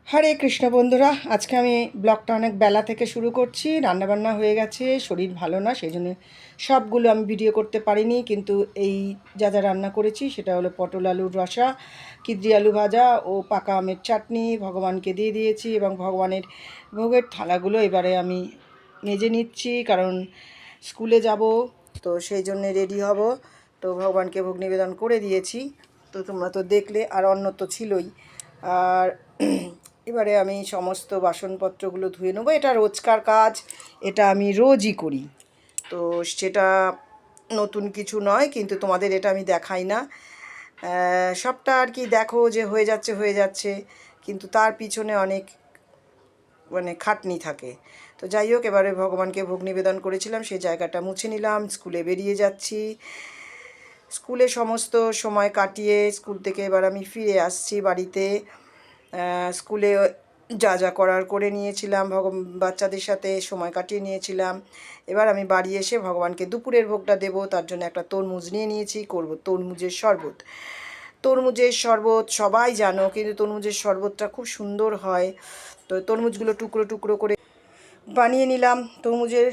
হরে কৃষ্ণ বন্ধুরা, আজকে আমি ব্লগটা অনেক বেলা থেকে শুরু করছি। রান্নাবান্না হয়ে গেছে, শরীর ভালো না, সেই জন্য সবগুলো আমি ভিডিও করতে পারিনি। কিন্তু এই যা যা রান্না করেছি সেটা হলো পটল আলুর রসা, কিদ্রি আলু ভাজা ও পাকা আমের চাটনি ভগবানকে দিয়ে দিয়েছি। এবং ভগবানের ভোগের থালাগুলো এবারে আমি মেজে নিচ্ছি, কারণ স্কুলে যাব, তো সেই জন্যে রেডি হব। তো ভগবানকে ভোগ নিবেদন করে দিয়েছি, তো তোমরা তো দেখলে, আর অন্ন তো ছিলই। আর এবারে আমি সমস্ত বাসনপত্রগুলো ধুয়ে নেবো। এটা রোজকার কাজ, এটা আমি রোজই করি, তো সেটা নতুন কিছু নয়। কিন্তু তোমাদের এটা আমি দেখাই না, সবটা আর কি দেখো যে হয়ে যাচ্ছে হয়ে যাচ্ছে, কিন্তু তার পিছনে অনেক খাটনি থাকে। তো যাই হোক, এবারে ভগবানকে ভোগ নিবেদন করেছিলাম, সেই জায়গাটা মুছে নিলাম। স্কুলে বেরিয়ে যাচ্ছি, স্কুলে সমস্ত সময় কাটিয়ে স্কুল থেকে এবার আমি ফিরে আসছি বাড়িতে। স্কুলে যা যা করার করে নিয়েছিলাম, বাচ্চাদের সাথে সময় কাটিয়ে নিয়েছিলাম। এবার আমি বাড়ি এসে ভগবানকে দুপুরের ভোগটা দেবো, তার জন্য একটা তরমুজ নিয়ে নিয়েছি, করব তরমুজের শরবত। তরমুজের শরবত সবাই জানো, কিন্তু তরমুজের শরবতটা খুব সুন্দর হয়। তো তরমুজগুলো টুকরো টুকরো করে বানিয়ে নিলাম, তরমুজের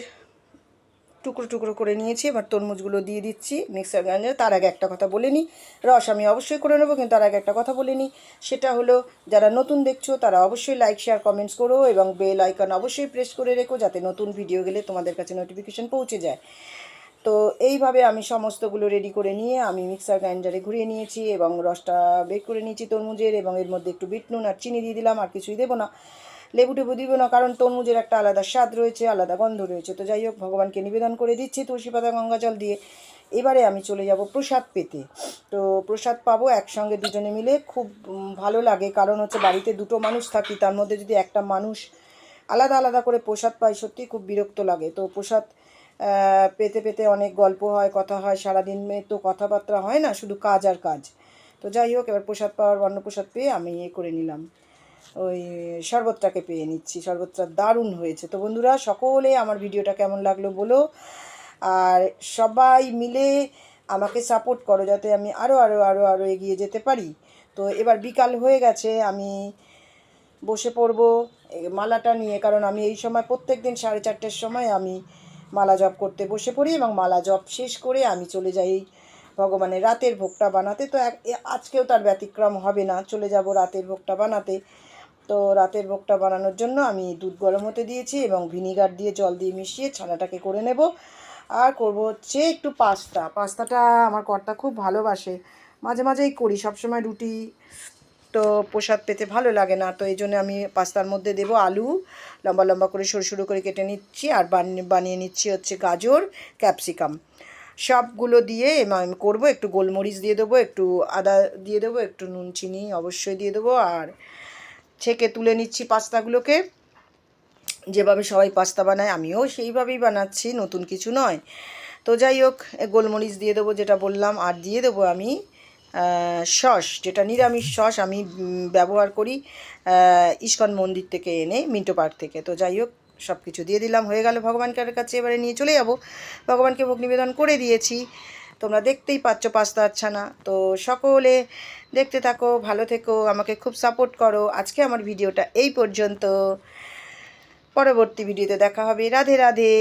টুকরো টুকরো করে নিয়েছি। এবার তরমুজগুলো দিয়ে দিচ্ছি মিক্সার গ্রাইন্ডারে। তার আগে একটা কথা বলে নিই, রস আমি অবশ্যই করে নেবো, কিন্তু তার আগে একটা কথা বলে নিই, সেটা হলো যারা নতুন দেখছো তারা অবশ্যই লাইক শেয়ার কমেন্টস করো, এবং বেল আইকন অবশ্যই প্রেস করে রেখো, যাতে নতুন ভিডিও গেলে তোমাদের কাছে নোটিফিকেশান পৌঁছে যায়। তো এইভাবে আমি সমস্তগুলো রেডি করে নিয়ে আমি মিক্সার গ্রাইন্ডারে ঘুরিয়ে নিয়েছি, এবং রসটা বের করে নিয়েছি তরমুজের, এবং এর মধ্যে একটু বিট নুন আর চিনি দিয়ে দিলাম। আর কিছুই দেবো না, লেবু টেবু দিব না, কারণ তরমুজের একটা আলাদা স্বাদ রয়েছে, আলাদা গন্ধ রয়েছে। তো যাই হোক, ভগবানকে নিবেদন করে দিচ্ছি তুলসী পাতা গঙ্গা জল দিয়ে। এবারে আমি চলে যাব প্রসাদ পেতে। তো প্রসাদ পাবো একসঙ্গে দুজনে মিলে, খুব ভালো লাগে, কারণ হচ্ছে বাড়িতে দুটো মানুষ থাকি, তার মধ্যে যদি একটা মানুষ আলাদা আলাদা করে প্রসাদ পাই, সত্যি খুব বিরক্ত লাগে। তো প্রসাদ পেতে পেতে অনেক গল্প হয়, কথা হয়, সারাদিন তো কথাবার্তা হয় না, শুধু কাজ আর কাজ। তো যাই হোক, এবার প্রসাদ পাওয়ার অন্নপ্রসাদ পেয়ে আমি করে নিলাম, ওই শরবতটাকে পেয়ে নিচ্ছি। শরবতটা দারুণ হয়েছে। তো বন্ধুরা, সকলে আমার ভিডিওটা কেমন লাগলো বলো, আর সবাই মিলে আমাকে সাপোর্ট করো, যাতে আমি আরও আরও আরও আরও এগিয়ে যেতে পারি। তো এবার বিকাল হয়ে গেছে, আমি বসে পড়বো মালাটা নিয়ে, কারণ আমি এই সময় প্রত্যেক দিন 4:30-র সময় আমি মালা জপ করতে বসে পড়ি, এবং মালা জপ শেষ করে আমি চলে যাই ভগবানের রাতের ভোগটা বানাতে। তো আজকেও তার ব্যতিক্রম হবে না, চলে যাব রাতের ভোগটা বানাতে। তো রাতের ভোগটা বানানোর জন্য আমি দুধ গরম হতে দিয়েছি, এবং ভিনিগার দিয়ে জল দিয়ে মিশিয়ে ছানাটাকে করে নেব। আর করব হচ্ছে একটু পাস্তাটা আমার কর্তা খুব ভালোবাসে, মাঝে মাঝেই করি, সবসময় রুটি তো প্রসাদ পেতে ভালো লাগে না। তো এই জন্য আমি পাস্তার মধ্যে দেব আলু লম্বা লম্বা করে সরু সরু করে কেটে নিচ্ছি, আর বানিয়ে নিচ্ছি হচ্ছে গাজর, ক্যাপসিকাম, সবগুলো দিয়ে আমি করবো। একটু গোলমরিচ দিয়ে দেবো, একটু আদা দিয়ে দেবো, একটু নুন চিনি অবশ্যই দিয়ে দেবো। আর ছেঁকে তুলে নিচ্ছি পাস্তাগুলোকে, যেভাবে সবাই পাস্তা বানায় আমিও সেইভাবেই বানাচ্ছি, নতুন কিছু নয়। তো যাই হোক, গোলমরিচ দিয়ে দেবো যেটা বললাম, আর দিয়ে দেবো আমি সস, যেটা নিরামিষ সস আমি ব্যবহার করি ইস্কন মন্দির থেকে এনে, মিন্টো পার্ক থেকে। তো যাই হোক, সব কিছু দিয়ে দিলাম, হয়ে গেল ভগবানকার কাছে। এবারে নিয়ে চলে যাব, ভগবানকে ভোগ নিবেদন করে দিয়েছি। তোমরা দেখতেই পাচ্ছ পাস্তা ছানা। তো সকলে দেখতে থাকো, ভালো থেকো, আমাকে খুব সাপোর্ট করো। আজকে আমার ভিডিওটা এই পর্যন্ত, পরবর্তী ভিডিওতে দেখা হবে। রাধে রাধে।